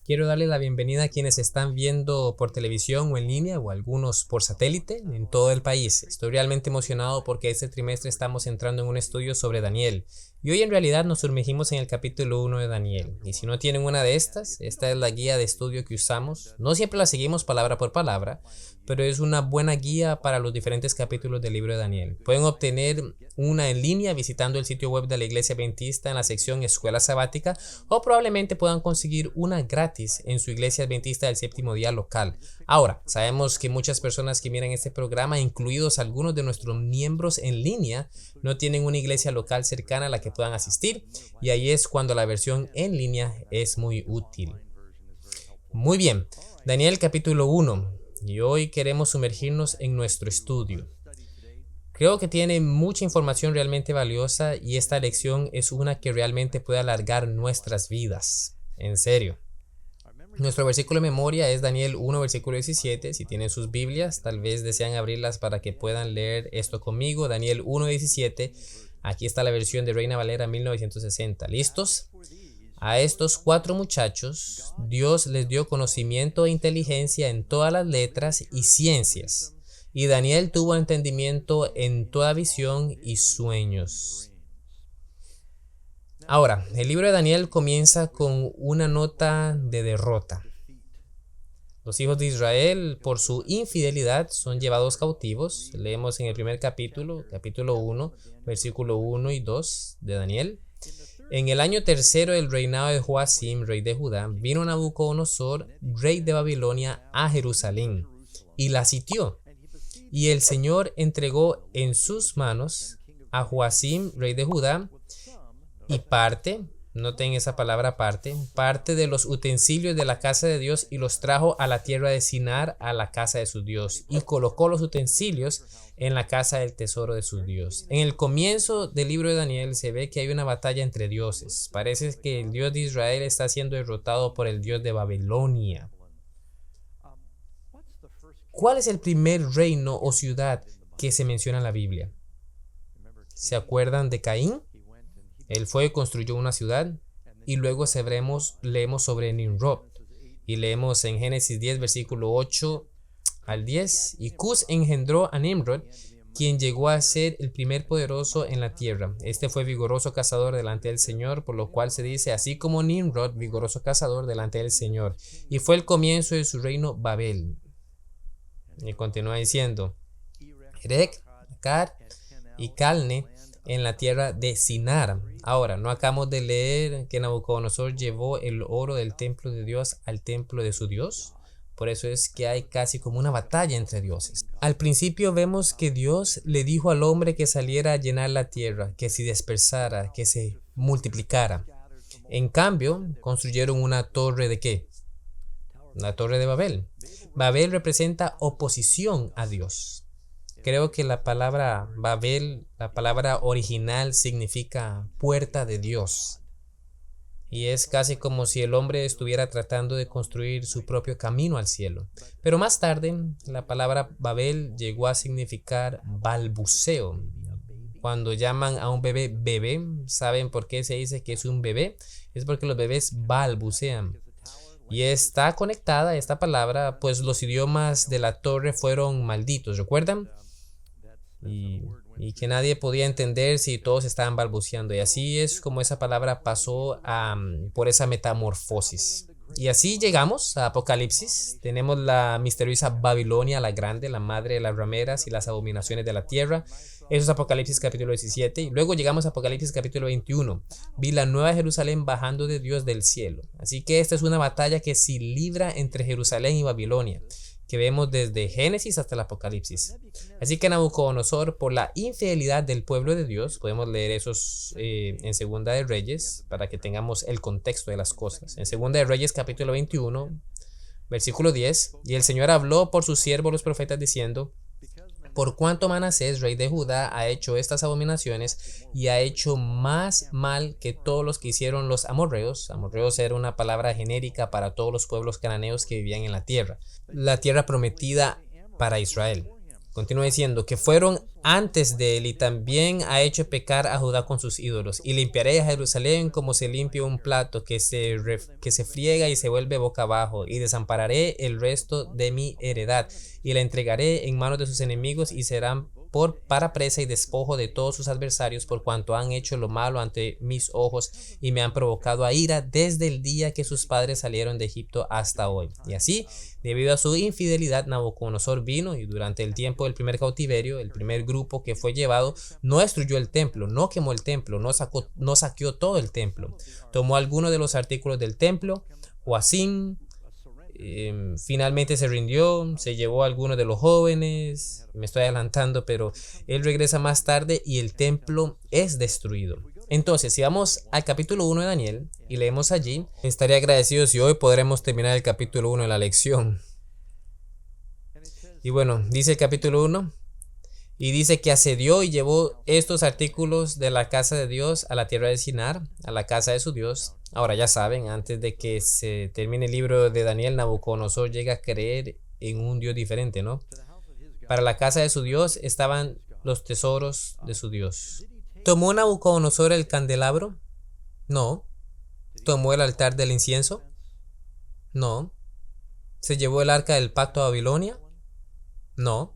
Quiero darle la bienvenida a quienes están viendo por televisión o en línea o algunos por satélite en todo el país. Estoy realmente emocionado porque este trimestre estamos entrando en un estudio sobre Daniel y hoy en realidad nos sumergimos en el capítulo 1 de Daniel. Y si no tienen una de estas, esta es la guía de estudio que usamos. No siempre la seguimos palabra por palabra, pero es una buena guía para los diferentes capítulos del libro de Daniel. Pueden obtener una en línea visitando el sitio web de la Iglesia Adventista en la sección Escuela Sabática, o probablemente puedan conseguir una gratis en su Iglesia Adventista del Séptimo Día local. Ahora, sabemos que muchas personas que miran este programa, incluidos algunos de nuestros miembros en línea, no tienen una iglesia local cercana a la que puedan asistir, y ahí es cuando la versión en línea es muy útil. Muy bien, Daniel capítulo 1, y hoy queremos sumergirnos en nuestro estudio. Creo que tiene mucha información realmente valiosa y esta lección es una que realmente puede alargar nuestras vidas. En serio. Nuestro versículo de memoria es Daniel 1, versículo 17. Si tienen sus Biblias, tal vez desean abrirlas para que puedan leer esto conmigo. Daniel 1, 17. Aquí está la versión de Reina Valera 1960. ¿Listos? A estos 4 muchachos, Dios les dio conocimiento e inteligencia en todas las letras y ciencias. Y Daniel tuvo entendimiento en toda visión y sueños. Ahora, el libro de Daniel comienza con una nota de derrota. Los hijos de Israel, por su infidelidad, son llevados cautivos. Leemos en el primer capítulo 1, versículo 1 y 2 de Daniel. En el año tercero del reinado de Joacim, rey de Judá, vino Nabucodonosor, rey de Babilonia, a Jerusalén y la sitió. Y el Señor entregó en sus manos a Joacim, rey de Judá, y noten esa palabra parte de los utensilios de la casa de Dios y los trajo a la tierra de Sinar, a la casa de su Dios, y colocó los utensilios en la casa del tesoro de su Dios. En el comienzo del libro de Daniel se ve que hay una batalla entre dioses. Parece que el Dios de Israel está siendo derrotado por el Dios de Babilonia. ¿Cuál es el primer reino o ciudad que se menciona en la Biblia? ¿Se acuerdan de Caín? Él fue y construyó una ciudad, y luego leemos sobre Nimrod, y leemos en Génesis 10, versículo 8 al 10, y Cus engendró a Nimrod, quien llegó a ser el primer poderoso en la tierra. Este fue vigoroso cazador delante del Señor, por lo cual se dice, así como Nimrod, vigoroso cazador delante del Señor, y fue el comienzo de su reino Babel. Y continúa diciendo, Erech, Akkad y Calne en la tierra de Sinar. Ahora, no acabamos de leer que Nabucodonosor llevó el oro del templo de Dios al templo de su Dios. Por eso es que hay casi como una batalla entre dioses. Al principio vemos que Dios le dijo al hombre que saliera a llenar la tierra, que se dispersara, que se multiplicara. En cambio, construyeron una torre ¿de qué? La torre de Babel. Babel representa oposición a Dios. Creo que la palabra Babel, la palabra original significa puerta de Dios. Y es casi como si el hombre estuviera tratando de construir su propio camino al cielo. Pero más tarde, la palabra Babel llegó a significar balbuceo. Cuando llaman a un bebé, ¿saben por qué se dice que es un bebé? Es porque los bebés balbucean. Y está conectada esta palabra, pues los idiomas de la torre fueron malditos, ¿recuerdan? Y que nadie podía entender si todos estaban balbuceando. Y así es como esa palabra pasó por esa metamorfosis. Y así llegamos a Apocalipsis. Tenemos la misteriosa Babilonia la grande, la madre de las rameras y las abominaciones de la tierra. Eso es Apocalipsis capítulo 17. Y luego llegamos a Apocalipsis capítulo 21. Vi la nueva Jerusalén bajando de Dios del cielo. Así que esta es una batalla que se libra entre Jerusalén y Babilonia, que vemos desde Génesis hasta el Apocalipsis. Así que Nabucodonosor, por la infidelidad del pueblo de Dios, podemos leer esos en Segunda de Reyes para que tengamos el contexto de las cosas. En Segunda de Reyes capítulo 21, versículo 10, y el Señor habló por sus siervos los profetas diciendo, por cuanto Manasés, rey de Judá, ha hecho estas abominaciones y ha hecho más mal que todos los que hicieron los amorreos. Amorreos era una palabra genérica para todos los pueblos cananeos que vivían en la tierra prometida para Israel. Continúa diciendo que fueron antes de él y también ha hecho pecar a Judá con sus ídolos. Y limpiaré a Jerusalén como se limpia un plato que se friega y se vuelve boca abajo. Y desampararé el resto de mi heredad y la entregaré en manos de sus enemigos y serán para presa y despojo de todos sus adversarios por cuanto han hecho lo malo ante mis ojos y me han provocado a ira desde el día que sus padres salieron de Egipto hasta hoy. Y así, debido a su infidelidad, Nabucodonosor vino y durante el tiempo del primer cautiverio, el primer grupo que fue llevado no destruyó el templo, no quemó el templo, no saqueó todo el templo. Tomó algunos de los artículos del templo, Joacim, finalmente se rindió, se llevó a algunos de los jóvenes, me estoy adelantando, pero él regresa más tarde y el templo es destruido. Entonces, si vamos al capítulo 1 de Daniel y leemos allí, estaría agradecido si hoy podremos terminar el capítulo 1 de la lección. Y bueno, dice el capítulo 1, y dice que asedió y llevó estos artículos de la casa de Dios a la tierra de Sinar, a la casa de su Dios. Ahora ya saben, antes de que se termine el libro de Daniel, Nabucodonosor llega a creer en un Dios diferente, ¿no? Para la casa de su Dios estaban los tesoros de su Dios. ¿Tomó Nabucodonosor el candelabro? No. ¿Tomó el altar del incienso? No. ¿Se llevó el arca del pacto a Babilonia? No.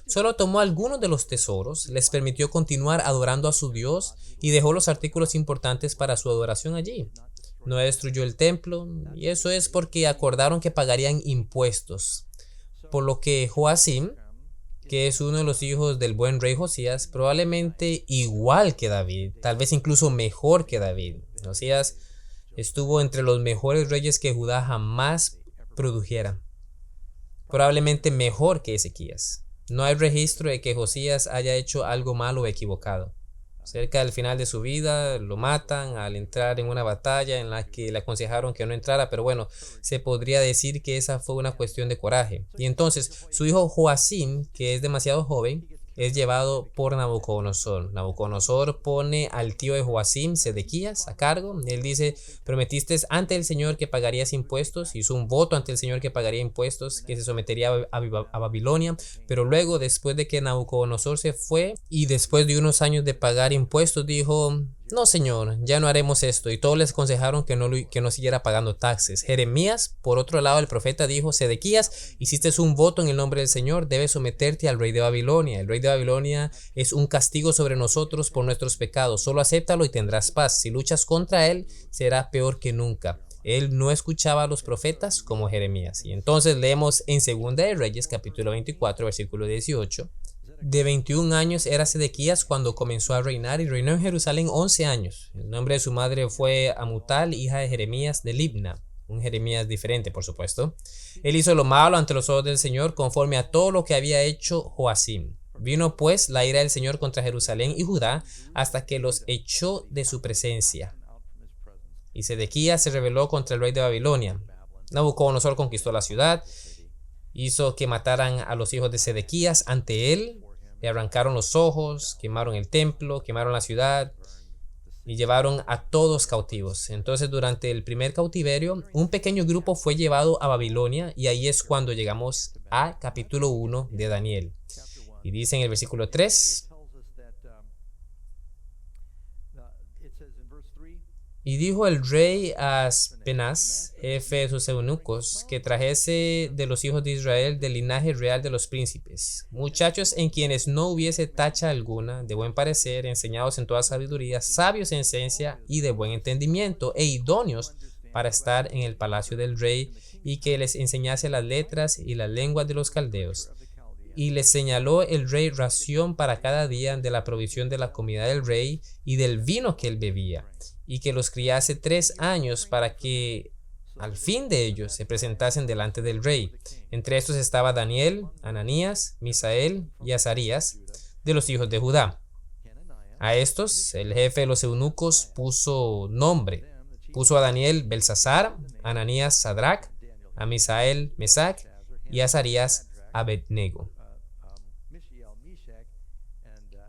Solo tomó algunos de los tesoros, les permitió continuar adorando a su Dios y dejó los artículos importantes para su adoración allí. No destruyó el templo, y eso es porque acordaron que pagarían impuestos. Por lo que Joacim, que es uno de los hijos del buen rey Josías, probablemente igual que David, tal vez incluso mejor que David. Josías estuvo entre los mejores reyes que Judá jamás produjera, probablemente mejor que Ezequías. No hay registro de que Josías haya hecho algo malo o equivocado. Cerca del final de su vida lo matan al entrar en una batalla en la que le aconsejaron que no entrara, pero bueno, se podría decir que esa fue una cuestión de coraje. Y entonces su hijo Joacim, que es demasiado joven, es llevado por Nabucodonosor. Nabucodonosor pone al tío de Joacim, Sedequías, a cargo. Él dice: prometiste ante el Señor que pagarías impuestos. Hizo un voto ante el Señor que pagaría impuestos, que se sometería a Babilonia. Pero luego, después de que Nabucodonosor se fue y después de unos años de pagar impuestos, dijo: no, señor, ya no haremos esto. Y todos les aconsejaron que no siguiera pagando taxes. Jeremías, por otro lado, el profeta dijo: Sedequías, hiciste un voto en el nombre del Señor, debes someterte al rey de Babilonia. El rey de Babilonia es un castigo sobre nosotros por nuestros pecados. Solo acéptalo y tendrás paz. Si luchas contra él, será peor que nunca. Él no escuchaba a los profetas como Jeremías. Y entonces leemos en 2 de Reyes, capítulo 24, versículo 18. De 21 años era Sedequías cuando comenzó a reinar y reinó en Jerusalén 11 años. El nombre de su madre fue Amutal, hija de Jeremías de Libna. Un Jeremías diferente, por supuesto. Él hizo lo malo ante los ojos del Señor conforme a todo lo que había hecho Joacim. Vino pues la ira del Señor contra Jerusalén y Judá hasta que los echó de su presencia. Y Sedequías se rebeló contra el rey de Babilonia. Nabucodonosor conquistó la ciudad, hizo que mataran a los hijos de Sedequías ante él. Le arrancaron los ojos, quemaron el templo, quemaron la ciudad y llevaron a todos cautivos. Entonces, durante el primer cautiverio, un pequeño grupo fue llevado a Babilonia y ahí es cuando llegamos a capítulo 1 de Daniel. Y dice en el versículo 3: y dijo el rey a Aspenaz, jefe de sus eunucos, que trajese de los hijos de Israel del linaje real de los príncipes, muchachos en quienes no hubiese tacha alguna, de buen parecer, enseñados en toda sabiduría, sabios en ciencia y de buen entendimiento, e idóneos para estar en el palacio del rey, y que les enseñase las letras y las lenguas de los caldeos. Y les señaló el rey ración para cada día de la provisión de la comida del rey y del vino que él bebía, y que los criase 3 años para que al fin de ellos se presentasen delante del rey. Entre estos estaba Daniel, Ananías, Misael y Azarías, de los hijos de Judá. A estos el jefe de los eunucos puso nombre. Puso a Daniel Belsasar, a Ananías Sadrac, a Misael Mesac y a Azarías Abednego.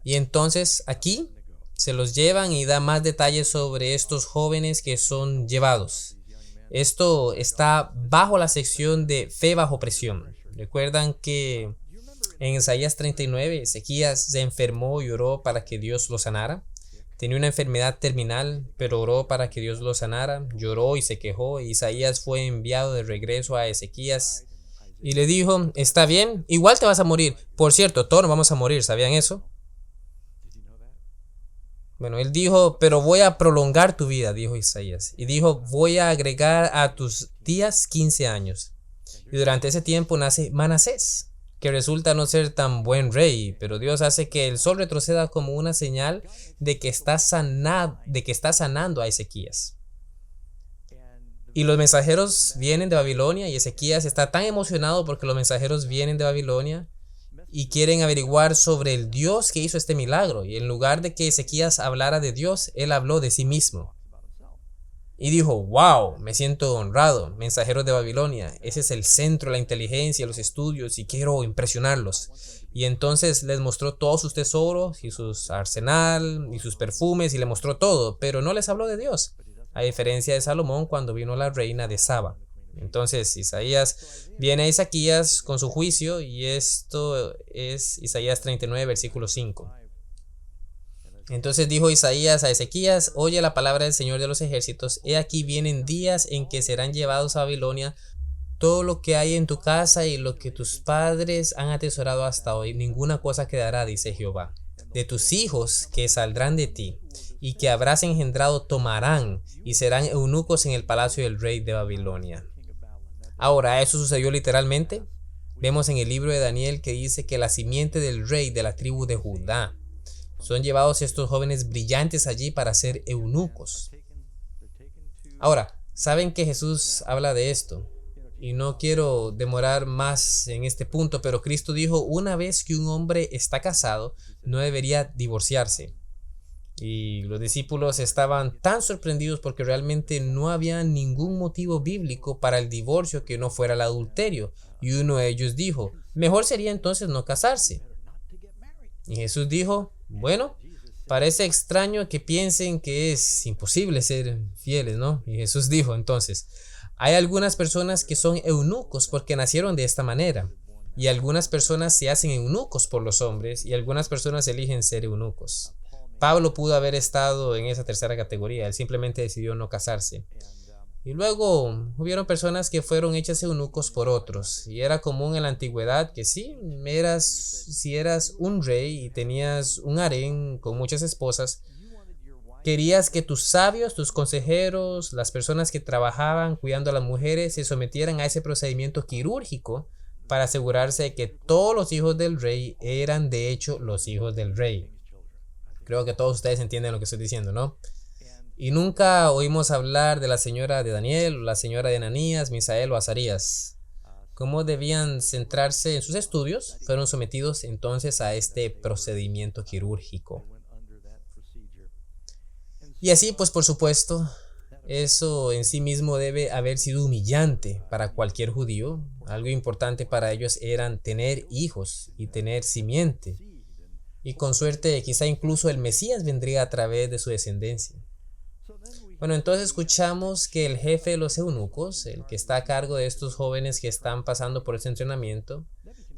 Y entonces aquí se los llevan y da más detalles sobre estos jóvenes que son llevados. Esto está bajo la sección de fe bajo presión. Recuerdan que En Isaías 39, Ezequías se enfermó y oró para que Dios lo sanara. Tenía una enfermedad terminal, pero oró para que Dios lo sanara. Lloró y se quejó. Y Isaías fue enviado de regreso a Ezequías y le dijo: está bien, igual te vas a morir. Por cierto, todos nos vamos a morir, ¿sabían eso? Bueno, él dijo: pero voy a prolongar tu vida, dijo Isaías. Y dijo: voy a agregar a tus días 15 años. Y durante ese tiempo nace Manasés, que resulta no ser tan buen rey, pero Dios hace que el sol retroceda como una señal de que está sanando a Ezequías. Y los mensajeros vienen de Babilonia y Ezequías está tan emocionado porque los mensajeros vienen de Babilonia y quieren averiguar sobre el Dios que hizo este milagro. Y en lugar de que Ezequías hablara de Dios, él habló de sí mismo. Y dijo: wow, me siento honrado, mensajeros de Babilonia, ese es el centro de la inteligencia, los estudios, y quiero impresionarlos. Y entonces les mostró todos sus tesoros y sus arsenal y sus perfumes y le mostró todo, pero no les habló de Dios, a diferencia de Salomón cuando vino la reina de Saba. Entonces Isaías viene a Ezequías con su juicio, y esto es Isaías 39, versículo 5. Entonces dijo Isaías a Ezequías: oye la palabra del Señor de los ejércitos, he aquí vienen días en que serán llevados a Babilonia todo lo que hay en tu casa y lo que tus padres han atesorado hasta hoy, ninguna cosa quedará, dice Jehová. De tus hijos que saldrán de ti y que habrás engendrado tomarán y serán eunucos en el palacio del rey de Babilonia. Ahora, ¿eso sucedió literalmente? Vemos en el libro de Daniel que dice que la simiente del rey de la tribu de Judá son llevados estos jóvenes brillantes allí para ser eunucos. Ahora, saben que Jesús habla de esto, y no quiero demorar más en este punto, pero Cristo dijo: una vez que un hombre está casado, no debería divorciarse. Y los discípulos estaban tan sorprendidos porque realmente no había ningún motivo bíblico para el divorcio que no fuera el adulterio. Y uno de ellos dijo: mejor sería entonces no casarse. Y Jesús dijo: bueno, parece extraño que piensen que es imposible ser fieles, ¿no? Y Jesús dijo entonces: hay algunas personas que son eunucos porque nacieron de esta manera, y algunas personas se hacen eunucos por los hombres, y algunas personas eligen ser eunucos. Pablo pudo haber estado en esa tercera categoría, él simplemente decidió no casarse. Y luego hubieron personas que fueron hechas eunucos por otros, y era común en la antigüedad que si eras un rey y tenías un harén con muchas esposas, querías que tus sabios, tus consejeros, las personas que trabajaban cuidando a las mujeres se sometieran a ese procedimiento quirúrgico para asegurarse de que todos los hijos del rey eran de hecho los hijos del rey. Creo que todos ustedes entienden lo que estoy diciendo, ¿no? Y nunca oímos hablar de la señora de Daniel, o la señora de Ananías, Misael o Azarías. Como debían centrarse en sus estudios, fueron sometidos entonces a este procedimiento quirúrgico. Y así, pues por supuesto, eso en sí mismo debe haber sido humillante para cualquier judío. Algo importante para ellos eran tener hijos y tener simiente. Y con suerte, quizá incluso el Mesías vendría a través de su descendencia. Bueno, entonces escuchamos que el jefe de los eunucos, el que está a cargo de estos jóvenes que están pasando por este entrenamiento,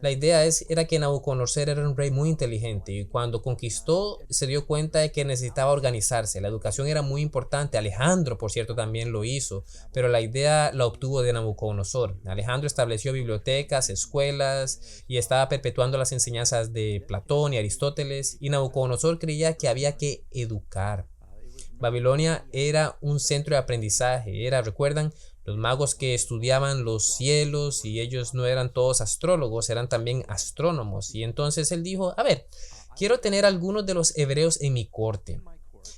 la idea era que Nabucodonosor era un rey muy inteligente, y cuando conquistó se dio cuenta de que necesitaba organizarse. La educación era muy importante. Alejandro, por cierto, también lo hizo, pero la idea la obtuvo de Nabucodonosor. Alejandro estableció bibliotecas, escuelas, y estaba perpetuando las enseñanzas de Platón y Aristóteles, y Nabucodonosor creía que había que educar. Babilonia era un centro de aprendizaje, recuerdan, los magos que estudiaban los cielos, y ellos no eran todos astrólogos, eran también astrónomos. Y entonces él dijo: a ver, quiero tener algunos de los hebreos en mi corte.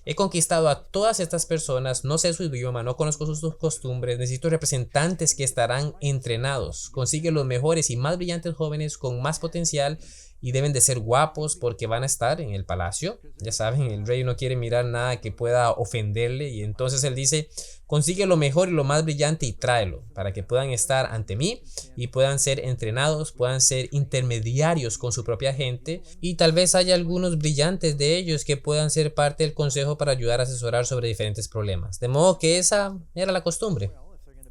He conquistado a todas estas personas, no sé su idioma, no conozco sus costumbres, necesito representantes que estarán entrenados. Consigue los mejores y más brillantes jóvenes con más potencial, y deben de ser guapos porque van a estar en el palacio. Ya saben, el rey no quiere mirar nada que pueda ofenderle, y entonces él dice: consigue lo mejor y lo más brillante y tráelo para que puedan estar ante mí y puedan ser entrenados, puedan ser intermediarios con su propia gente, y tal vez haya algunos brillantes de ellos que puedan ser parte del consejo para ayudar a asesorar sobre diferentes problemas. De modo que esa era la costumbre.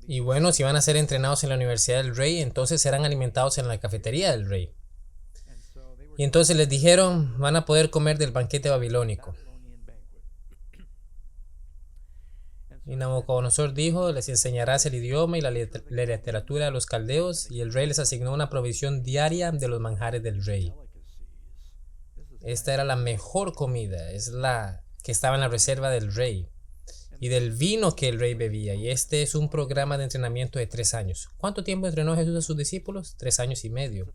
Y bueno, si van a ser entrenados en la universidad del rey, entonces serán alimentados en la cafetería del rey. Y entonces les dijeron, van a poder comer del banquete babilónico. Y Nabucodonosor dijo, les enseñarás el idioma y la literatura de los caldeos, y el rey les asignó una provisión diaria de los manjares del rey. Esta era la mejor comida, es la que estaba en la reserva del rey, y del vino que el rey bebía. Y este es un programa de entrenamiento de 3 años. ¿Cuánto tiempo entrenó Jesús a sus discípulos? 3 años y medio.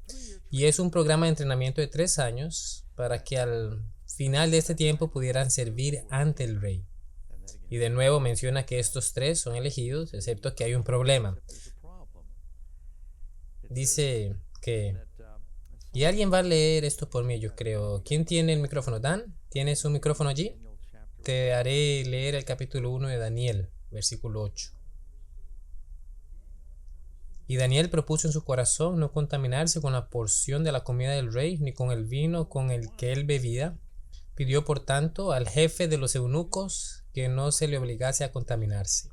Y es un programa de entrenamiento de 3 años para que al final de este tiempo pudieran servir ante el rey. Y de nuevo menciona que estos 3 son elegidos, excepto que hay un problema. Dice que... Y alguien va a leer esto por mí, yo creo. ¿Quién tiene el micrófono? ¿Dan? ¿Tienes un micrófono allí? Te haré leer el capítulo 1 de Daniel, versículo 8. Y Daniel propuso en su corazón no contaminarse con la porción de la comida del rey, ni con el vino con el que él bebía. Pidió por tanto al jefe de los eunucos que no se le obligase a contaminarse.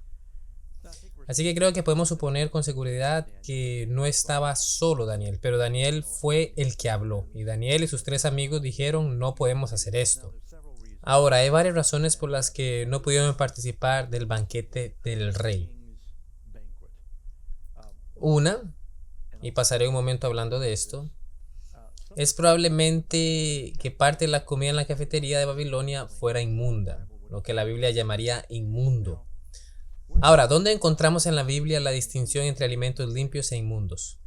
Así que creo que podemos suponer con seguridad que no estaba solo Daniel, pero Daniel fue el que habló. Y Daniel y sus 3 amigos dijeron, no podemos hacer esto. Ahora, hay varias razones por las que no pudieron participar del banquete del rey. Una, y pasaré un momento hablando de esto, es probablemente que parte de la comida en la cafetería de Babilonia fuera inmunda, lo que la Biblia llamaría inmundo. Ahora, ¿dónde encontramos en la Biblia la distinción entre alimentos limpios e inmundos?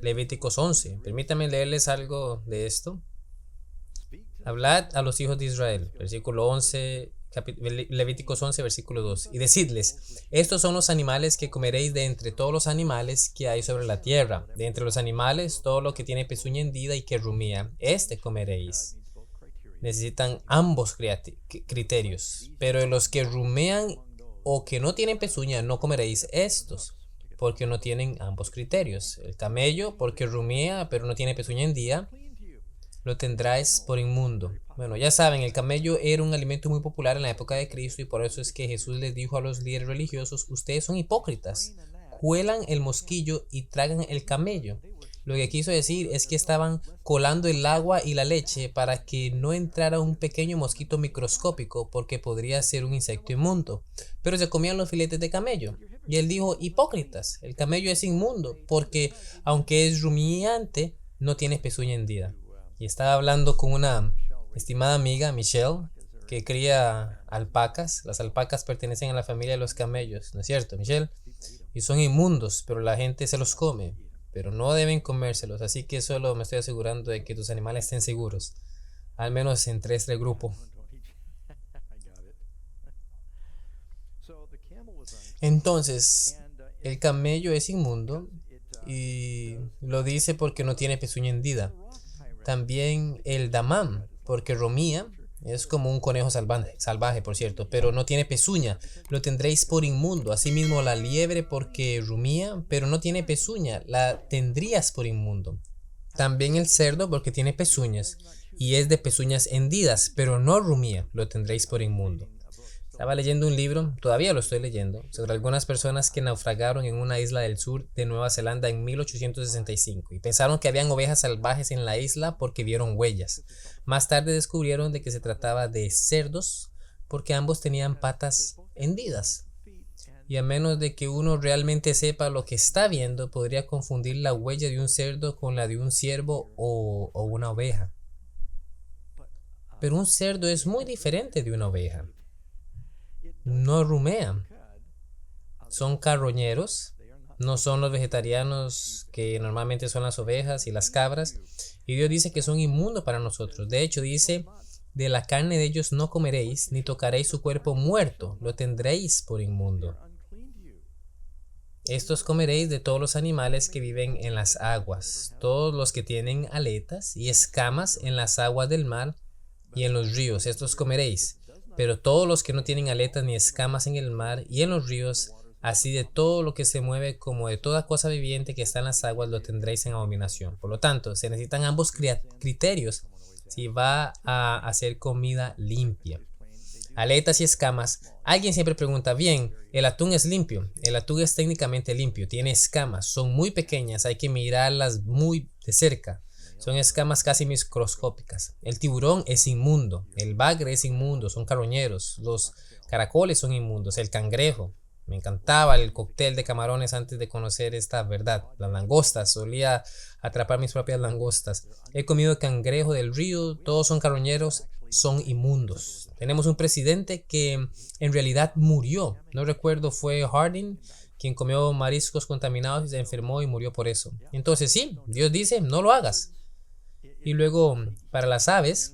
Levíticos 11. Permítanme leerles algo de esto. Hablad a los hijos de Israel, versículo 11, Levíticos 11, versículo 2. Y decidles, estos son los animales que comeréis de entre todos los animales que hay sobre la tierra. De entre los animales, todo lo que tiene pezuña hendida y que rumía, este comeréis. Necesitan ambos criterios, pero de los que rumean o que no tienen pezuña, no comeréis estos, porque no tienen ambos criterios. El camello, porque rumea, pero no tiene pezuña hendida, lo tendráis por inmundo. Bueno, ya saben, el camello era un alimento muy popular en la época de Cristo, y por eso es que Jesús les dijo a los líderes religiosos, ustedes son hipócritas, cuelan el mosquillo y tragan el camello. Lo que quiso decir es que estaban colando el agua y la leche para que no entrara un pequeño mosquito microscópico, porque podría ser un insecto inmundo, pero se comían los filetes de camello. Y él dijo, hipócritas, el camello es inmundo porque aunque es rumiante, no tiene pezuña hendida. Y estaba hablando con una estimada amiga, Michelle, que cría alpacas. Las alpacas pertenecen a la familia de los camellos, ¿no es cierto, Michelle? Y son inmundos, pero la gente se los come, pero no deben comérselos. Así que solo me estoy asegurando de que tus animales estén seguros, al menos entre este grupo. Entonces, el camello es inmundo y lo dice porque no tiene pezuña hendida. También el damán, porque romía, es como un conejo salvaje, por cierto, pero no tiene pezuña, lo tendréis por inmundo. Asimismo la liebre, porque rumía, pero no tiene pezuña, la tendrías por inmundo. También el cerdo, porque tiene pezuñas, y es de pezuñas hendidas, pero no rumía, lo tendréis por inmundo. Estaba leyendo un libro, todavía lo estoy leyendo, sobre algunas personas que naufragaron en una isla del sur de Nueva Zelanda en 1865 y pensaron que habían ovejas salvajes en la isla porque vieron huellas. Más tarde descubrieron de que se trataba de cerdos porque ambos tenían patas hendidas. Y a menos de que uno realmente sepa lo que está viendo, podría confundir la huella de un cerdo con la de un ciervo o una oveja. Pero un cerdo es muy diferente de una oveja. No rumean, son carroñeros, no son los vegetarianos que normalmente son las ovejas y las cabras, y Dios dice que son inmundos para nosotros. De hecho dice, de la carne de ellos no comeréis, ni tocaréis su cuerpo muerto, lo tendréis por inmundo. Estos comeréis de todos los animales que viven en las aguas, todos los que tienen aletas y escamas en las aguas del mar y en los ríos, estos comeréis. Pero todos los que no tienen aletas ni escamas en el mar y en los ríos, así de todo lo que se mueve como de toda cosa viviente que está en las aguas, lo tendréis en abominación. Por lo tanto, se necesitan ambos criterios si va a hacer comida limpia. Aletas y escamas. Alguien siempre pregunta, bien, el atún es limpio. El atún es técnicamente limpio, tiene escamas, son muy pequeñas, hay que mirarlas muy de cerca. Son escamas casi microscópicas. El tiburón es inmundo. El bagre es inmundo. Son carroñeros. Los caracoles son inmundos. El cangrejo. Me encantaba el cóctel de camarones antes de conocer esta verdad. Las langostas. Solía atrapar mis propias langostas. He comido cangrejo del río. Todos son carroñeros. Son inmundos. Tenemos un presidente que en realidad murió. No recuerdo, fue Harding, quien comió mariscos contaminados y se enfermó y murió por eso. Entonces sí, Dios dice, no lo hagas. Y luego, para las aves,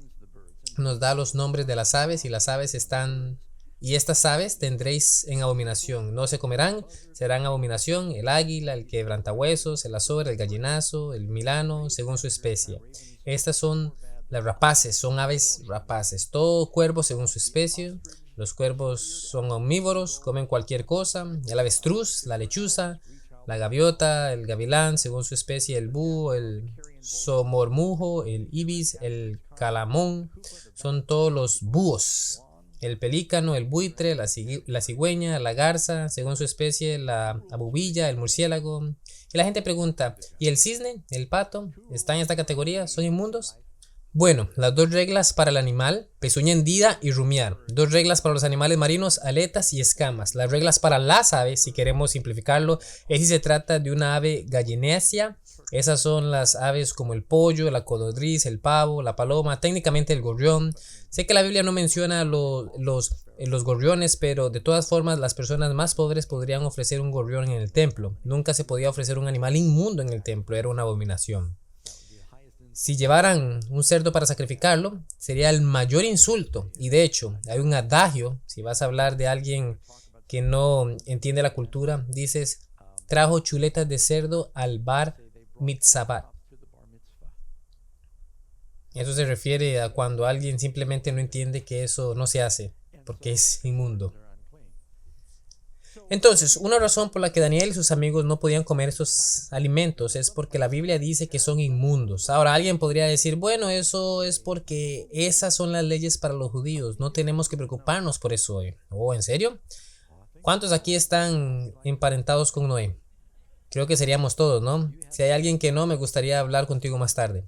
nos da los nombres de las aves, y las aves están... Y estas aves tendréis en abominación, no se comerán, serán abominación: el águila, el quebrantahuesos, el azor, el gallinazo, el milano, según su especie. Estas son las rapaces, son aves rapaces. Todo cuervo según su especie. Los cuervos son omnívoros, comen cualquier cosa. El avestruz, la lechuza, la gaviota, el gavilán según su especie, el búho, el somormujo, el ibis, el calamón, son todos los búhos. El pelícano, el buitre, la cigüeña, la garza según su especie, la abubilla, el murciélago. Y la gente pregunta, ¿y el cisne, el pato, está en esta categoría? ¿Son inmundos? Bueno, las dos reglas para el animal: pezuña hendida y rumiar. Dos reglas para los animales marinos: aletas y escamas. Las reglas para las aves, si queremos simplificarlo, es si se trata de una ave gallinácea. Esas son las aves como el pollo, la codorniz, el pavo, la paloma, técnicamente el gorrión. Sé que la Biblia no menciona los gorriones, pero de todas formas las personas más pobres podrían ofrecer un gorrión en el templo. Nunca se podía ofrecer un animal inmundo en el templo, era una abominación. Si llevaran un cerdo para sacrificarlo, sería el mayor insulto. Y de hecho, hay un adagio: si vas a hablar de alguien que no entiende la cultura, dices, trajo chuletas de cerdo al bar mitzvah. Eso se refiere a cuando alguien simplemente no entiende que eso no se hace, porque es inmundo. Entonces, una razón por la que Daniel y sus amigos no podían comer estos alimentos es porque la Biblia dice que son inmundos. Ahora, alguien podría decir, bueno, eso es porque esas son las leyes para los judíos, no tenemos que preocuparnos por eso hoy. ¿Oh, en serio? ¿Cuántos aquí están emparentados con Noé? Creo que seríamos todos, ¿no? Si hay alguien que no, me gustaría hablar contigo más tarde.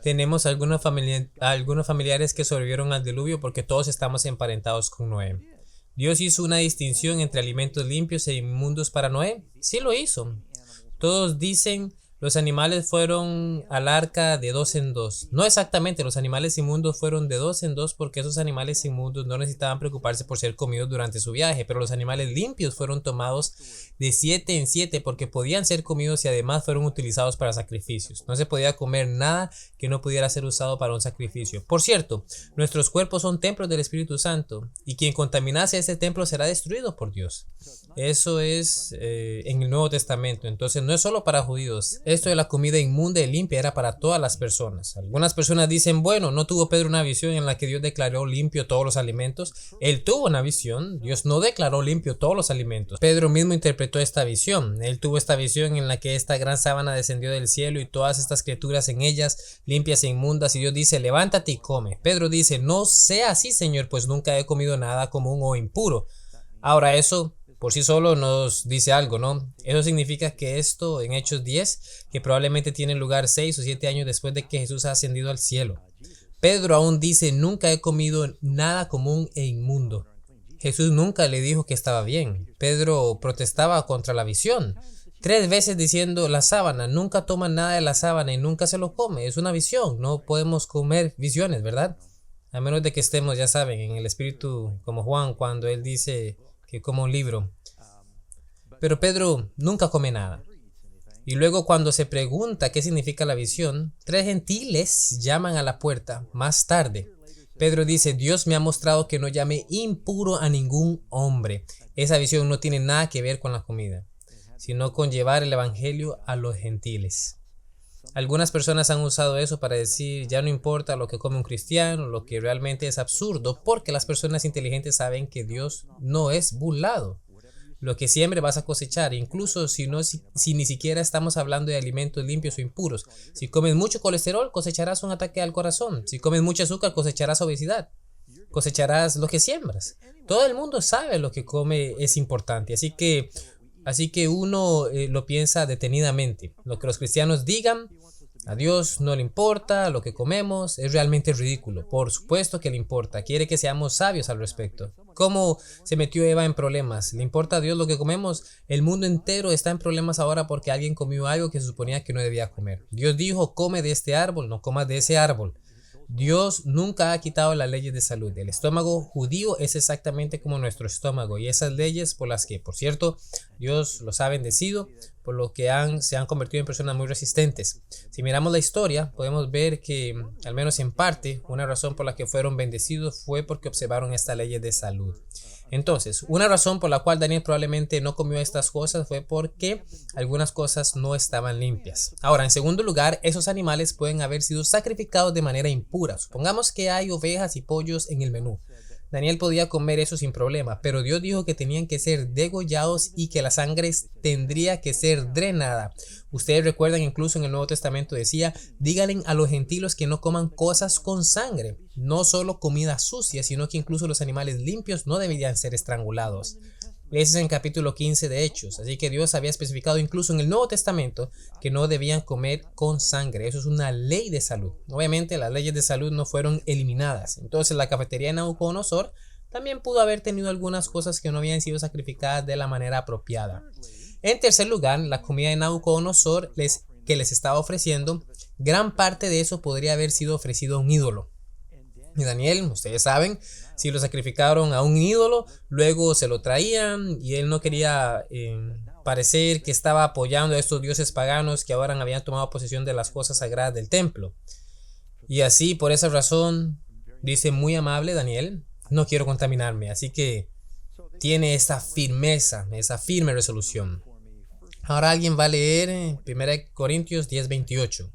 Tenemos algunos familiares que sobrevivieron al diluvio porque todos estamos emparentados con Noé. ¿Dios hizo una distinción entre alimentos limpios e inmundos para Noé? Sí lo hizo. Todos dicen, los animales fueron al arca de 2 en 2. No exactamente, los animales inmundos fueron de 2 en 2 porque esos animales inmundos no necesitaban preocuparse por ser comidos durante su viaje, pero los animales limpios fueron tomados de 7 en 7 porque podían ser comidos y además fueron utilizados para sacrificios. No se podía comer nada que no pudiera ser usado para un sacrificio. Por cierto, nuestros cuerpos son templos del Espíritu Santo, y quien contaminase ese templo será destruido por Dios. Eso es en el Nuevo Testamento. Entonces no es solo para judíos. Esto de la comida inmunda y limpia era para todas las personas. Algunas personas dicen, bueno, ¿no tuvo Pedro una visión en la que Dios declaró limpio todos los alimentos? Él tuvo una visión. Dios no declaró limpio todos los alimentos. Pedro mismo interpretó esta visión. Él tuvo esta visión en la que esta gran sábana descendió del cielo y todas estas criaturas en ellas, limpias e inmundas, y Dios dice, levántate y come. Pedro dice, no sea así, Señor, pues nunca he comido nada común o impuro. Ahora eso por sí solo nos dice algo, ¿no? Eso significa que esto en Hechos 10, que probablemente tiene lugar 6 o 7 años después de que Jesús ha ascendido al cielo. Pedro aún dice, nunca he comido nada común e inmundo. Jesús nunca le dijo que estaba bien. Pedro protestaba contra la visión. 3 veces diciendo, la sábana, nunca toma nada de la sábana y nunca se lo come. Es una visión, no podemos comer visiones, ¿verdad? A menos de que estemos, ya saben, en el espíritu como Juan cuando él dice que como un libro. Pero Pedro nunca come nada. Y luego cuando se pregunta qué significa la visión, 3 gentiles llaman a la puerta más tarde. Pedro dice, Dios me ha mostrado que no llame impuro a ningún hombre. Esa visión no tiene nada que ver con la comida, sino con llevar el evangelio a los gentiles. Algunas personas han usado eso para decir, ya no importa lo que come un cristiano, lo que realmente es absurdo, porque las personas inteligentes saben que Dios no es burlado. Lo que siempre vas a cosechar, incluso si ni siquiera estamos hablando de alimentos limpios o impuros. Si comes mucho colesterol, cosecharás un ataque al corazón. Si comes mucho azúcar, cosecharás obesidad. Cosecharás lo que siembras. Todo el mundo sabe lo que come es importante, así que uno lo piensa detenidamente. Lo que los cristianos digan A Dios no le importa lo que comemos, es realmente ridículo. Por supuesto que le importa, quiere que seamos sabios al respecto. ¿Cómo se metió Eva en problemas? ¿Le importa a Dios lo que comemos? El mundo entero está en problemas ahora porque alguien comió algo que se suponía que no debía comer. Dios dijo, come de este árbol, no comas de ese árbol. Dios nunca ha quitado las leyes de salud. El estómago judío es exactamente como nuestro estómago y esas leyes por las que, por cierto, Dios los ha bendecido, por lo que se han convertido en personas muy resistentes. Si miramos la historia, podemos ver que, al menos en parte, una razón por la que fueron bendecidos fue porque observaron estas leyes de salud. Entonces, una razón por la cual Daniel probablemente no comió estas cosas fue porque algunas cosas no estaban limpias. Ahora, en segundo lugar, esos animales pueden haber sido sacrificados de manera impura. Supongamos que hay ovejas y pollos en el menú. Daniel podía comer eso sin problema, pero Dios dijo que tenían que ser degollados y que la sangre tendría que ser drenada. Ustedes recuerdan, incluso en el Nuevo Testamento decía, díganle a los gentiles que no coman cosas con sangre, no solo comida sucia, sino que incluso los animales limpios no deberían ser estrangulados. Ese es en capítulo 15 de Hechos, así que Dios había especificado incluso en el Nuevo Testamento que no debían comer con sangre. Eso es una ley de salud. Obviamente las leyes de salud no fueron eliminadas. Entonces la cafetería de Nabucodonosor también pudo haber tenido algunas cosas que no habían sido sacrificadas de la manera apropiada. En tercer lugar, la comida de Nabucodonosor que les estaba ofreciendo, gran parte de eso podría haber sido ofrecido a un ídolo. Y Daniel, ustedes saben, si lo sacrificaron a un ídolo, luego se lo traían y él no quería parecer que estaba apoyando a estos dioses paganos que ahora habían tomado posesión de las cosas sagradas del templo. Y así, por esa razón, dice muy amable Daniel, no quiero contaminarme, así que tiene esa firmeza, esa firme resolución. Ahora alguien va a leer 1 Corintios 10:28.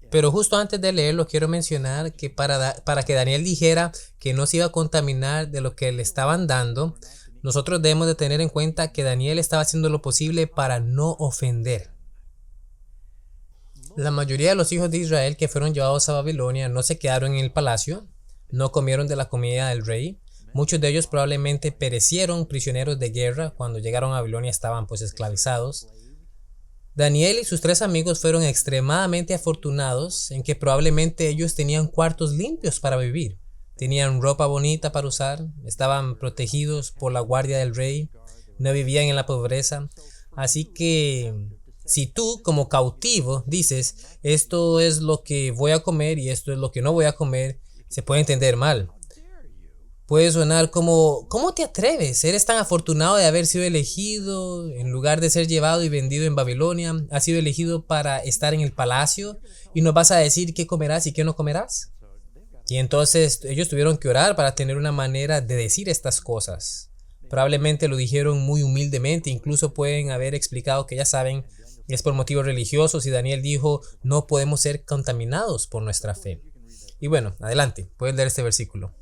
Pero justo antes de leerlo quiero mencionar que para que Daniel dijera que no se iba a contaminar de lo que le estaban dando, nosotros debemos de tener en cuenta que Daniel estaba haciendo lo posible para no ofender. La mayoría de los hijos de Israel que fueron llevados a Babilonia no se quedaron en el palacio, no comieron de la comida del rey. Muchos de ellos probablemente perecieron prisioneros de guerra. Cuando llegaron a Babilonia estaban pues esclavizados. Daniel y sus 3 amigos fueron extremadamente afortunados en que probablemente ellos tenían cuartos limpios para vivir, tenían ropa bonita para usar, estaban protegidos por la guardia del rey, no vivían en la pobreza. Así que si tú como cautivo dices, esto es lo que voy a comer y esto es lo que no voy a comer, se puede entender mal. Puede sonar como, ¿cómo te atreves? Eres tan afortunado de haber sido elegido, en lugar de ser llevado y vendido en Babilonia, has sido elegido para estar en el palacio y nos vas a decir qué comerás y qué no comerás. Y entonces ellos tuvieron que orar para tener una manera de decir estas cosas. Probablemente lo dijeron muy humildemente, incluso pueden haber explicado que ya saben, es por motivos religiosos y Daniel dijo, no podemos ser contaminados por nuestra fe. Y bueno, adelante, pueden leer este versículo.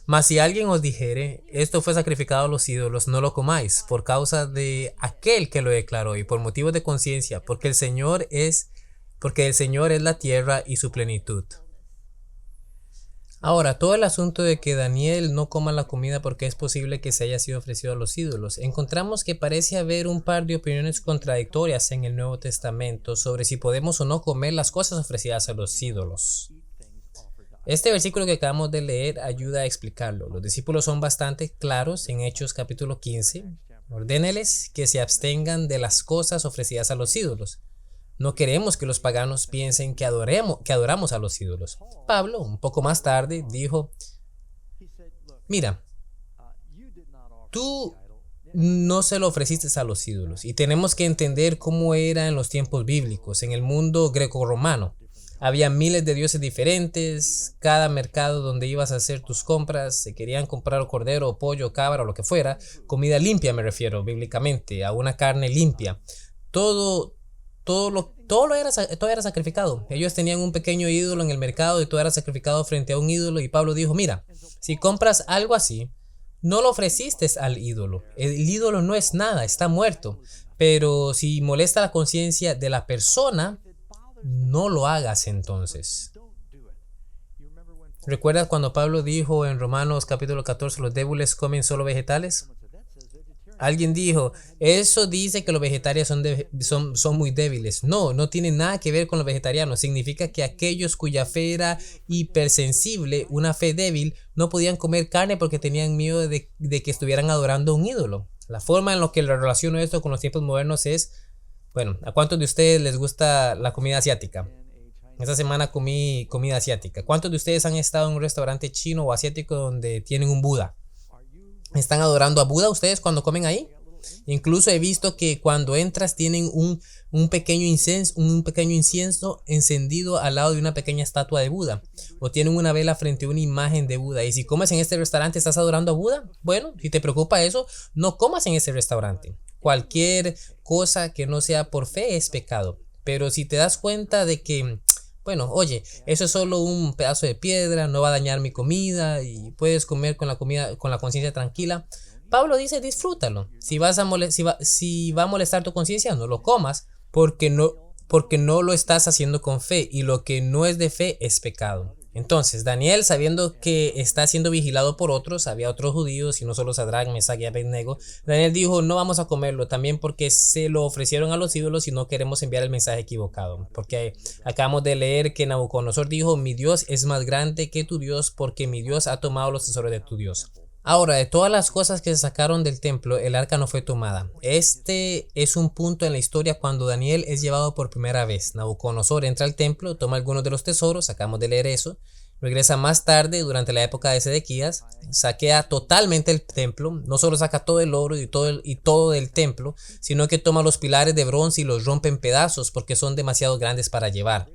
Mas si alguien os dijere, esto fue sacrificado a los ídolos, no lo comáis, por causa de aquel que lo declaró y por motivos de conciencia, porque el Señor es la tierra y su plenitud. Ahora, todo el asunto de que Daniel no coma la comida porque es posible que se haya sido ofrecido a los ídolos, encontramos que parece haber un par de opiniones contradictorias en el Nuevo Testamento sobre si podemos o no comer las cosas ofrecidas a los ídolos. Este versículo que acabamos de leer ayuda a explicarlo. Los discípulos son bastante claros en Hechos capítulo 15. Ordéneles que se abstengan de las cosas ofrecidas a los ídolos. No queremos que los paganos piensen que adoramos a los ídolos. Pablo, un poco más tarde, dijo, mira, tú no se lo ofreciste a los ídolos y tenemos que entender cómo era en los tiempos bíblicos, en el mundo grecorromano. Había miles de dioses diferentes, cada mercado donde ibas a hacer tus compras, se querían comprar cordero, pollo, cabra o lo que fuera, comida limpia me refiero bíblicamente, a una carne limpia. Todo era sacrificado. Ellos tenían un pequeño ídolo en el mercado y todo era sacrificado frente a un ídolo y Pablo dijo, mira, si compras algo así, no lo ofreciste al ídolo. El ídolo no es nada, está muerto. Pero si molesta la conciencia de la persona, no lo hagas entonces. ¿Recuerdas cuando Pablo dijo en Romanos capítulo 14, los débiles comen solo vegetales? Alguien dijo, eso dice que los vegetarianos son muy débiles. No, no tiene nada que ver con los vegetarianos. Significa que aquellos cuya fe era hipersensible, una fe débil, no podían comer carne porque tenían miedo de que estuvieran adorando a un ídolo. La forma en la que lo relaciono esto con los tiempos modernos es, bueno, ¿a cuántos de ustedes les gusta la comida asiática? Esta semana comí comida asiática. ¿Cuántos de ustedes han estado en un restaurante chino o asiático donde tienen un Buda? ¿Están adorando a Buda ustedes cuando comen ahí? Incluso he visto que cuando entras tienen un pequeño incienso encendido al lado de una pequeña estatua de Buda. O tienen una vela frente a una imagen de Buda. Y si comes en este restaurante, ¿estás adorando a Buda? Bueno, si te preocupa eso, no comas en ese restaurante. Cualquier cosa que no sea por fe es pecado. Pero si te das cuenta de que, bueno, oye, eso es solo un pedazo de piedra, no va a dañar mi comida y puedes comer con la comida con la conciencia tranquila. Pablo dice, disfrútalo. Si va a molestar tu conciencia, no lo comas, porque no lo estás haciendo con fe, y lo que no es de fe es pecado. Entonces, Daniel, sabiendo que está siendo vigilado por otros, había otros judíos y no solo Sadrach, Mesach y Abednego, Daniel dijo, no vamos a comerlo, también porque se lo ofrecieron a los ídolos y no queremos enviar el mensaje equivocado. Porque acabamos de leer que Nabucodonosor dijo, mi Dios es más grande que tu Dios, porque mi Dios ha tomado los tesoros de tu Dios. Ahora, de todas las cosas que se sacaron del templo, el arca no fue tomada. Este es un punto en la historia cuando Daniel es llevado por primera vez. Nabucodonosor entra al templo, toma algunos de los tesoros, acabamos de leer eso, regresa más tarde, durante la época de Sedequías, saquea totalmente el templo, no solo saca todo el oro y todo del templo, sino que toma los pilares de bronce y los rompe en pedazos porque son demasiado grandes para llevar.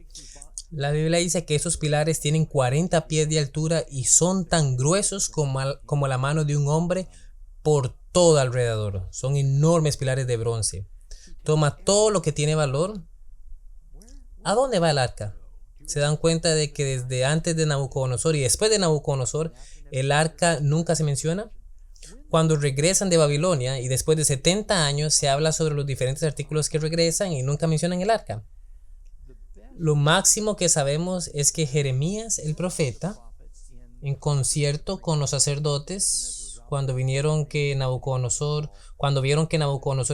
La Biblia dice que esos pilares tienen 40 pies de altura y son tan gruesos como la mano de un hombre por todo alrededor. Son enormes pilares de bronce. Toma todo lo que tiene valor. ¿A dónde va el arca? Se dan cuenta de que desde antes de Nabucodonosor y después de Nabucodonosor, el arca nunca se menciona. Cuando regresan de Babilonia y después de 70 años se habla sobre los diferentes artículos que regresan y nunca mencionan el arca. Lo máximo que sabemos es que Jeremías, el profeta, en concierto con los sacerdotes, cuando vieron que Nabucodonosor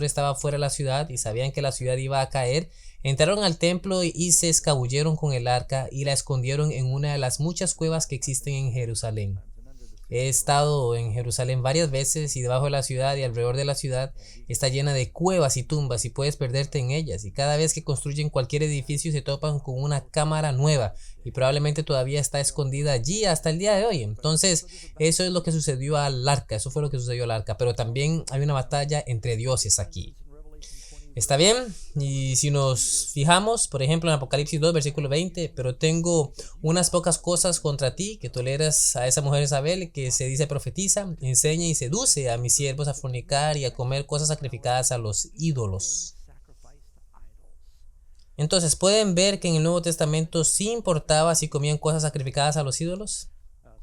estaba fuera de la ciudad y sabían que la ciudad iba a caer, entraron al templo y se escabulleron con el arca y la escondieron en una de las muchas cuevas que existen en Jerusalén. He estado en Jerusalén varias veces y debajo de la ciudad y alrededor de la ciudad está llena de cuevas y tumbas y puedes perderte en ellas, y cada vez que construyen cualquier edificio se topan con una cámara nueva y probablemente todavía está escondida allí hasta el día de hoy. Entonces eso es lo que sucedió al arca, eso fue lo que sucedió al arca, pero también hay una batalla entre dioses aquí. Está bien, y si nos fijamos, por ejemplo, en Apocalipsis 2, versículo 20, pero tengo unas pocas cosas contra ti, que toleras a esa mujer Isabel, que se dice profetiza, enseña y seduce a mis siervos a fornicar y a comer cosas sacrificadas a los ídolos. Entonces, ¿pueden ver que en el Nuevo Testamento sí importaba si comían cosas sacrificadas a los ídolos?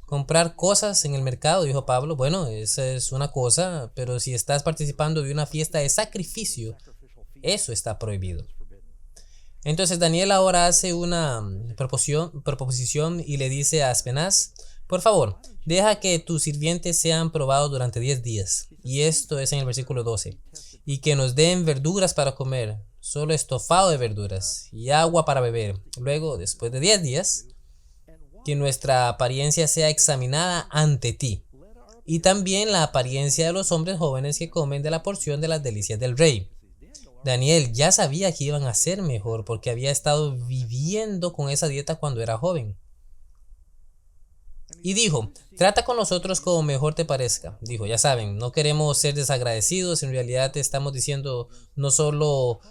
Comprar cosas en el mercado, dijo Pablo, bueno, esa es una cosa, pero si estás participando de una fiesta de sacrificio, eso está prohibido. Entonces Daniel ahora hace una proposición y le dice a Aspenaz, por favor, deja que tus sirvientes sean probados durante 10 días. Y esto es en el versículo 12. Y que nos den verduras para comer, solo estofado de verduras y agua para beber. Luego, después de 10 días, que nuestra apariencia sea examinada ante ti. Y también la apariencia de los hombres jóvenes que comen de la porción de las delicias del rey. Daniel ya sabía que iban a ser mejor porque había estado viviendo con esa dieta cuando era joven. Y dijo, trata con nosotros como mejor te parezca. Dijo, ya saben, no queremos ser desagradecidos, en realidad te estamos diciendo no solo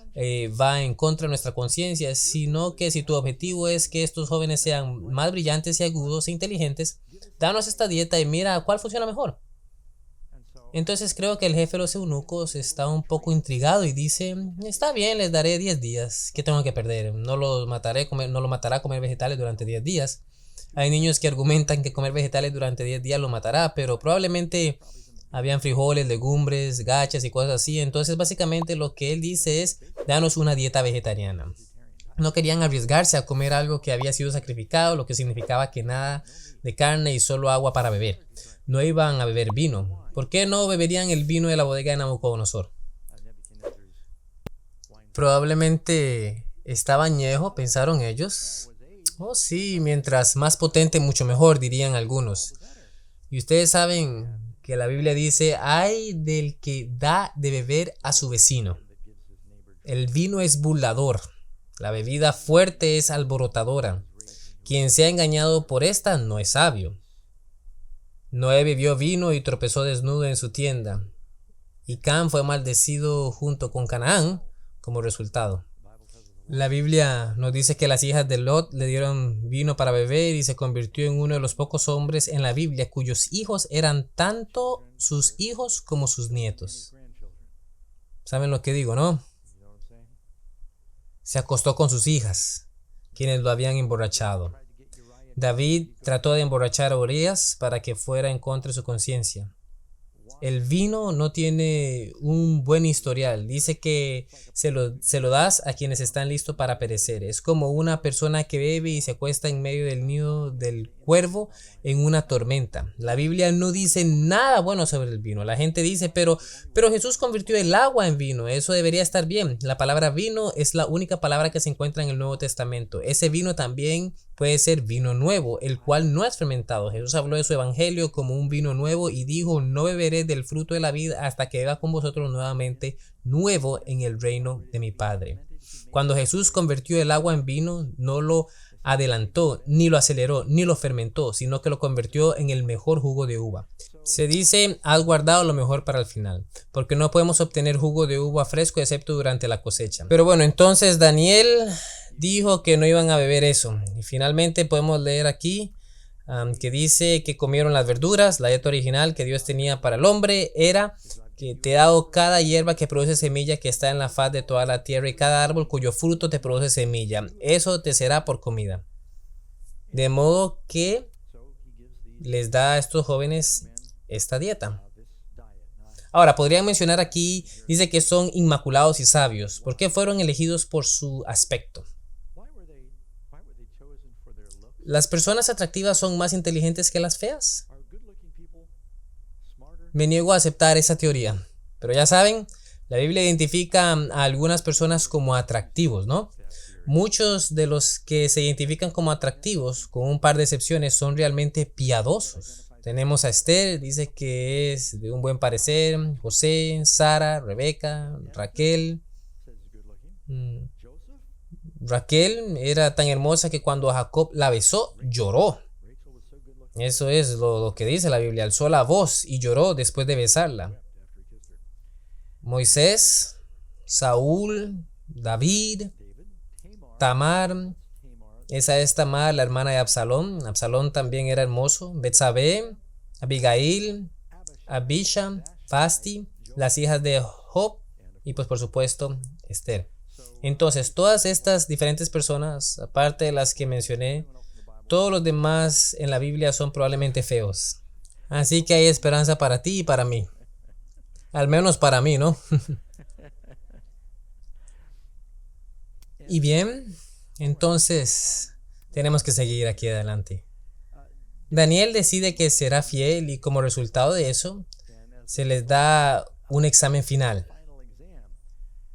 va en contra de nuestra conciencia, sino que si tu objetivo es que estos jóvenes sean más brillantes y agudos e inteligentes, danos esta dieta y mira cuál funciona mejor. Entonces creo que el jefe de los eunucos está un poco intrigado y dice, está bien, les daré 10 días, ¿qué tengo que perder? No lo matará a comer vegetales durante 10 días. Hay niños que argumentan que comer vegetales durante 10 días lo matará, pero probablemente habían frijoles, legumbres, gachas y cosas así. Entonces básicamente lo que él dice es, danos una dieta vegetariana. No querían arriesgarse a comer algo que había sido sacrificado, lo que significaba que nada de carne y solo agua para beber. No iban a beber vino. ¿Por qué no beberían el vino de la bodega de Nabucodonosor? Probablemente estaba añejo, pensaron ellos. Oh sí, mientras más potente, mucho mejor, dirían algunos. Y ustedes saben que la Biblia dice, ay del que da de beber a su vecino. El vino es burlador, la bebida fuerte es alborotadora. Quien sea engañado por esta no es sabio. Noé bebió vino y tropezó desnudo en su tienda. Y Cam fue maldecido junto con Canaán como resultado. La Biblia nos dice que las hijas de Lot le dieron vino para beber y se convirtió en uno de los pocos hombres en la Biblia cuyos hijos eran tanto sus hijos como sus nietos. ¿Saben lo que digo, no? Se acostó con sus hijas, quienes lo habían emborrachado. David trató de emborrachar a Urías para que fuera en contra de su conciencia. El vino no tiene un buen historial. Dice que se lo das a quienes están listos para perecer. Es como una persona que bebe y se acuesta en medio del nido del cuervo en una tormenta. La Biblia no dice nada bueno sobre el vino. La gente dice, pero Jesús convirtió el agua en vino. Eso debería estar bien. La palabra vino es la única palabra que se encuentra en el Nuevo Testamento. Ese vino también puede ser vino nuevo, el cual no es fermentado. Jesús habló de su evangelio como un vino nuevo y dijo, no beberé del fruto de la vid hasta que beba con vosotros nuevamente nuevo en el reino de mi Padre. Cuando Jesús convirtió el agua en vino, no lo adelantó, ni lo aceleró, ni lo fermentó, sino que lo convirtió en el mejor jugo de uva. Se dice, has guardado lo mejor para el final, porque no podemos obtener jugo de uva fresco excepto durante la cosecha. Pero bueno, entonces Daniel dijo que no iban a beber eso. Y finalmente podemos leer aquí que dice que comieron las verduras. La dieta original que Dios tenía para el hombre era que te he dado cada hierba que produce semilla que está en la faz de toda la tierra y cada árbol cuyo fruto te produce semilla. Eso te será por comida. De modo que les da a estos jóvenes esta dieta. Ahora, podrían mencionar aquí, dice que son inmaculados y sabios. ¿Por qué fueron elegidos por su aspecto? ¿Las personas atractivas son más inteligentes que las feas? Me niego a aceptar esa teoría. Pero ya saben, la Biblia identifica a algunas personas como atractivos, ¿no? Muchos de los que se identifican como atractivos, con un par de excepciones, son realmente piadosos. Tenemos a Esther, dice que es de un buen parecer, José, Sara, Rebeca, Raquel. Raquel era tan hermosa que cuando Jacob la besó, lloró. Eso es lo que dice la Biblia. Alzó la voz y lloró después de besarla. Moisés, Saúl, David, Tamar. Esa es Tamar, la hermana de Absalón. Absalón también era hermoso. Betsabé, Abigail, Abisha, Fasti, las hijas de Job y pues por supuesto Esther. Entonces, todas estas diferentes personas, aparte de las que mencioné, todos los demás en la Biblia son probablemente feos. Así que hay esperanza para ti y para mí. Al menos para mí, ¿no? Y bien, entonces tenemos que seguir aquí adelante. Daniel decide que será fiel y como resultado de eso, se les da un examen final.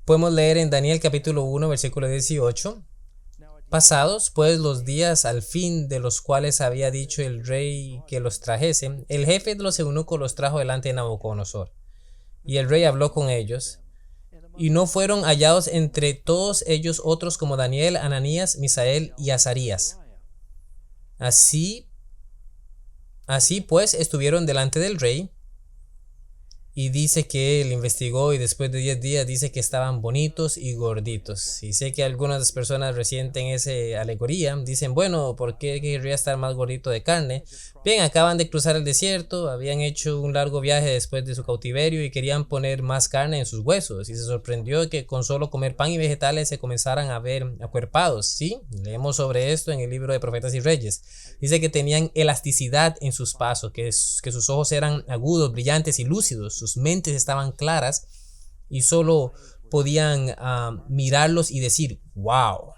Podemos leer en Daniel capítulo 1, versículo 18. Pasados pues los días al fin de los cuales había dicho el rey que los trajese, el jefe de los eunucos los trajo delante de Nabucodonosor. Y el rey habló con ellos, y no fueron hallados entre todos ellos otros como Daniel, Ananías, Misael y Azarías. Así pues estuvieron delante del rey. Y dice que él investigó y después de 10 días dice que estaban bonitos y gorditos. Y sé que algunas personas resienten esa alegoría. Dicen, bueno, ¿por qué querría estar más gordito de carne? Bien, acaban de cruzar el desierto, habían hecho un largo viaje después de su cautiverio y querían poner más carne en sus huesos. Y se sorprendió que con solo comer pan y vegetales se comenzaran a ver acuerpados. ¿Sí? Leemos sobre esto en el libro de Profetas y Reyes. Dice que tenían elasticidad en sus pasos, que sus ojos eran agudos, brillantes y lúcidos. Sus mentes estaban claras y solo podían mirarlos y decir, wow.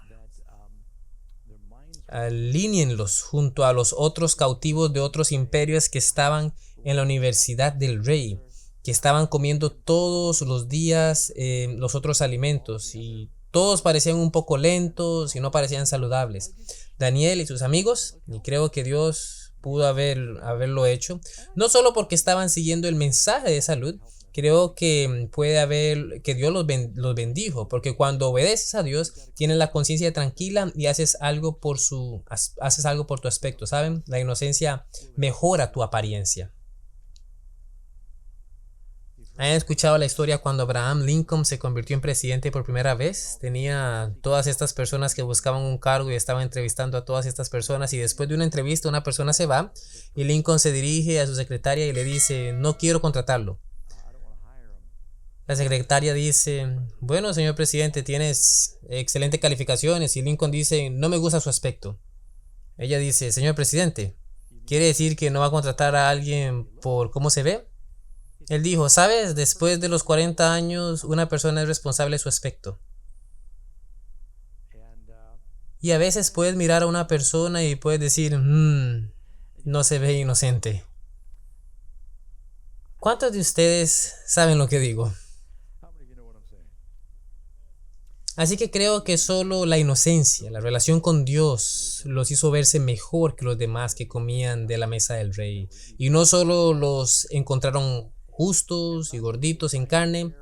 alíñenlos junto a los otros cautivos de otros imperios que estaban en la universidad del rey, que estaban comiendo todos los días los otros alimentos, y todos parecían un poco lentos y no parecían saludables. Daniel y sus amigos, y creo que Dios pudo haberlo hecho, no solo porque estaban siguiendo el mensaje de salud. Creo que puede haber que Dios los bendijo, porque cuando obedeces a Dios tienes la conciencia tranquila y haces algo por tu aspecto, ¿saben? La inocencia mejora tu apariencia. ¿Han escuchado la historia cuando Abraham Lincoln se convirtió en presidente por primera vez? Tenía todas estas personas que buscaban un cargo y estaba entrevistando a todas estas personas, y después de una entrevista una persona se va y Lincoln se dirige a su secretaria y le dice: no quiero contratarlo. La secretaria dice: bueno, señor presidente, tienes excelentes calificaciones. Y Lincoln dice: no me gusta su aspecto. Ella dice: señor presidente, ¿quiere decir que no va a contratar a alguien por cómo se ve? Él dijo: sabes, después de los 40 años una persona es responsable de su aspecto. Y a veces puedes mirar a una persona y puedes decir: no se ve inocente. ¿Cuántos de ustedes saben lo que digo? Así que creo que solo la inocencia, la relación con Dios, los hizo verse mejor que los demás que comían de la mesa del rey. Y no solo los encontraron justos y gorditos en carne.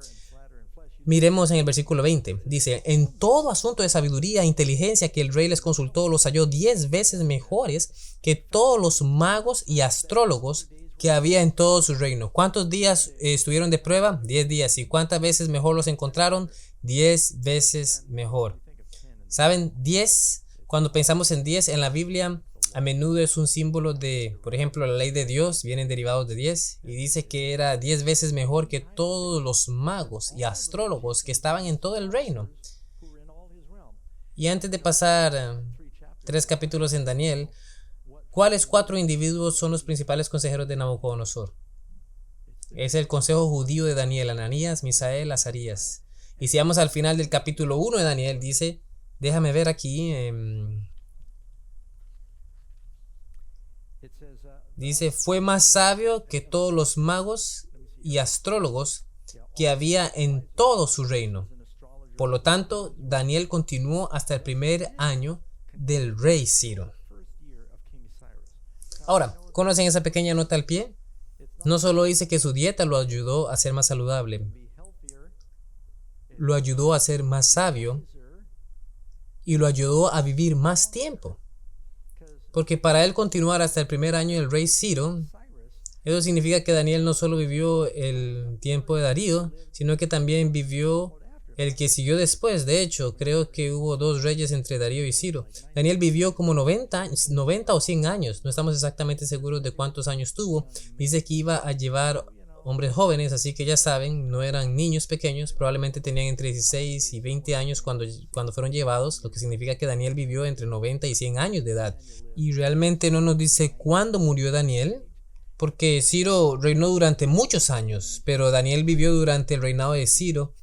Miremos en el versículo 20. Dice: en todo asunto de sabiduría e inteligencia que el rey les consultó, los halló 10 veces mejores que todos los magos y astrólogos que había en todo su reino. ¿Cuántos días estuvieron de prueba? 10 días. ¿Y cuántas veces mejor los encontraron? 10 veces mejor. ¿Saben? 10, cuando pensamos en 10 en la Biblia, a menudo es un símbolo de, por ejemplo, la ley de Dios, vienen derivados de 10, y dice que era 10 veces mejor que todos los magos y astrólogos que estaban en todo el reino. Y antes de pasar 3 capítulos en Daniel, ¿cuáles 4 individuos son los principales consejeros de Nabucodonosor? Es el consejo judío de Daniel: Ananías, Misael, Azarías. Y si vamos al final del capítulo 1 de Daniel, dice, déjame ver aquí, dice: fue más sabio que todos los magos y astrólogos que había en todo su reino. Por lo tanto, Daniel continuó hasta el primer año del rey Ciro. Ahora, ¿conocen esa pequeña nota al pie? No solo dice que su dieta lo ayudó a ser más saludable, lo ayudó a ser más sabio y lo ayudó a vivir más tiempo. Porque para él continuar hasta el primer año del rey Ciro, eso significa que Daniel no solo vivió el tiempo de Darío, sino que también vivió el que siguió después. De hecho, creo que hubo 2 reyes entre Darío y Ciro. Daniel vivió como 90 o 100 años. No estamos exactamente seguros de cuántos años tuvo. Dice que iba a llevar hombres jóvenes, así que ya saben, no eran niños pequeños, probablemente tenían entre 16 y 20 años cuando fueron llevados, lo que significa que Daniel vivió entre 90 y 100 años de edad. Y realmente no nos dice cuándo murió Daniel, porque Ciro reinó durante muchos años, pero Daniel vivió durante el reinado de Ciro,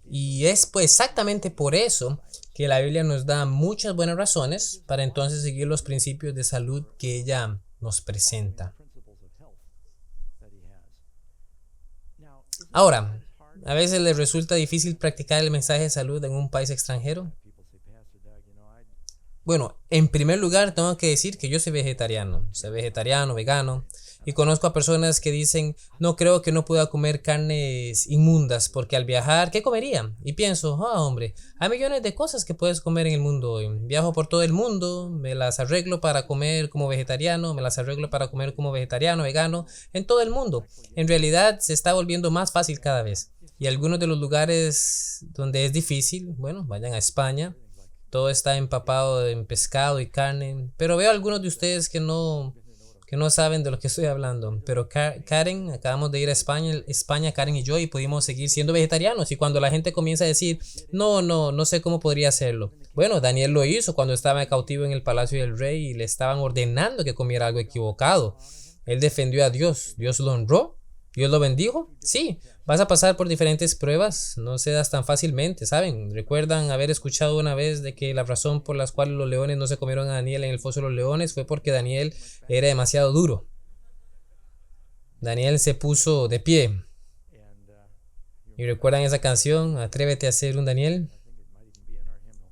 y es pues exactamente por eso que la Biblia nos da muchas buenas razones para entonces seguir los principios de salud que ella nos presenta. Ahora, ¿a veces les resulta difícil practicar el mensaje de salud en un país extranjero? Bueno, en primer lugar tengo que decir que yo soy vegetariano, vegano, y conozco a personas que dicen: no creo que no pueda comer carnes inmundas porque al viajar, ¿qué comería? Y pienso: hombre, hay millones de cosas que puedes comer en el mundo. Viajo por todo el mundo, me las arreglo para comer como vegetariano, me las arreglo para comer como vegetariano, vegano, en todo el mundo. En realidad se está volviendo más fácil cada vez. Y algunos de los lugares donde es difícil, bueno, vayan a España. Todo está empapado en pescado y carne. Pero veo a algunos de ustedes que no saben de lo que estoy hablando. Pero Karen, acabamos de ir a España, Karen y yo, y pudimos seguir siendo vegetarianos. Y cuando la gente comienza a decir: no sé cómo podría hacerlo. Bueno, Daniel lo hizo cuando estaba cautivo en el palacio del rey y le estaban ordenando que comiera algo equivocado. Él defendió a Dios. Dios lo honró ¿Dios lo bendijo? Sí, vas a pasar por diferentes pruebas, no se das tan fácilmente, ¿saben? ¿Recuerdan haber escuchado una vez de que la razón por la cual los leones no se comieron a Daniel en el foso de los leones fue porque Daniel era demasiado duro? Daniel se puso de pie. ¿Y recuerdan esa canción, Atrévete a ser un Daniel?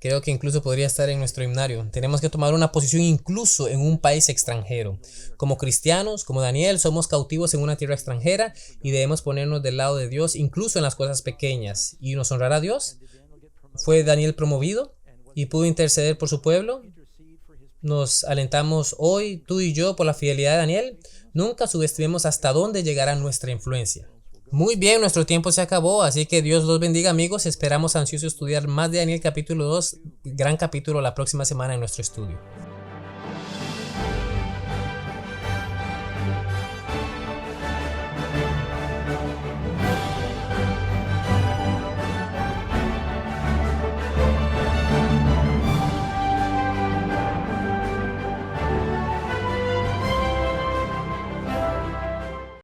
Creo que incluso podría estar en nuestro himnario. Tenemos que tomar una posición incluso en un país extranjero. Como cristianos, como Daniel, somos cautivos en una tierra extranjera y debemos ponernos del lado de Dios, incluso en las cosas pequeñas. ¿Y nos honrará Dios? ¿Fue Daniel promovido y pudo interceder por su pueblo? Nos alentamos hoy, tú y yo, por la fidelidad de Daniel. Nunca subestimemos hasta dónde llegará nuestra influencia. Muy bien, nuestro tiempo se acabó, así que Dios los bendiga, amigos. Esperamos ansioso estudiar más de Daniel capítulo 2, gran capítulo, la próxima semana en nuestro estudio.